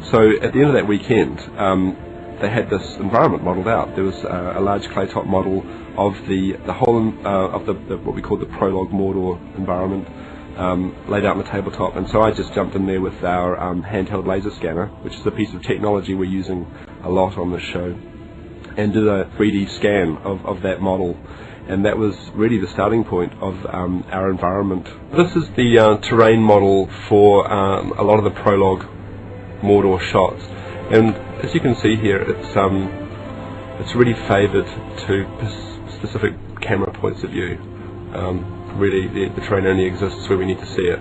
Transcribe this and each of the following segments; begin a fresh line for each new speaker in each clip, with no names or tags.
So at the end of that weekend, they had this environment modelled out. There was a large clay top model of the whole of the what we call the Prologue Mordor environment laid out on the tabletop, and so I just jumped in there with our handheld laser scanner, which is a piece of technology we're using a lot on this show, and did a 3D scan of that model. And that was really the starting point of our environment. This is the terrain model for a lot of the Prologue Mordor shots, and as you can see here, it's really favoured to specific camera points of view. Really, the terrain only exists where we need to see it.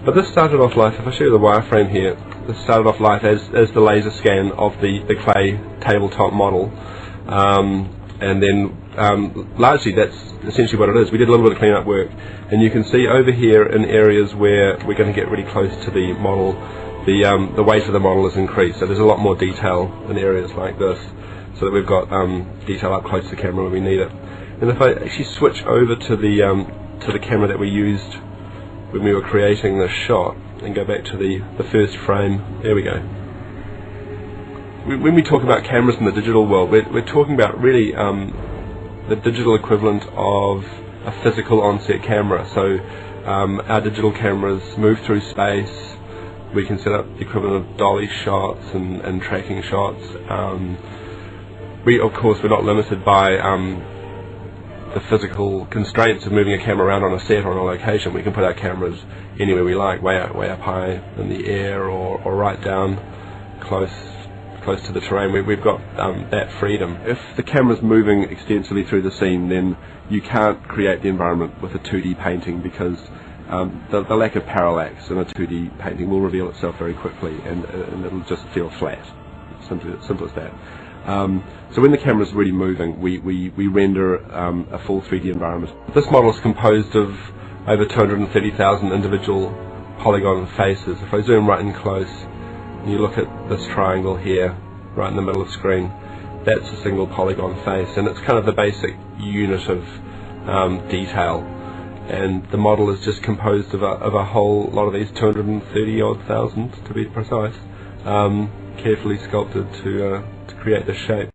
But this started off life, if I show you the wireframe here, this started off life as the laser scan of the clay tabletop model. And then largely that's essentially what it is. We did a little bit of clean-up work, and you can see over here in areas where we're going to get really close to the model, the weight of the model is increased, so there's a lot more detail in areas like this, so that we've got detail up close to the camera when we need it. And if I actually switch over to the camera that we used when we were creating this shot, and go back to the first frame, there we go. When we talk about cameras in the digital world, we're talking about really the digital equivalent of a physical on-set camera. So our digital cameras move through space. We can set up the equivalent of dolly shots and tracking shots. Of course, we're not limited by the physical constraints of moving a camera around on a set or on a location. We can put our cameras anywhere we like, way up high in the air, or right down close to the terrain. We've got that freedom. If the camera's moving extensively through the scene, then you can't create the environment with a 2D painting, because the lack of parallax in a 2D painting will reveal itself very quickly, and it'll just feel flat. Simple as that. So when the camera's really moving, we render a full 3D environment. This model is composed of over 230,000 individual polygon faces. If I zoom right in close, and you look at this triangle here, right in the middle of the screen, that's a single polygon face, and it's kind of the basic unit of detail. And the model is just composed of a whole lot of these 230-odd thousand, to be precise, carefully sculpted to create this shape.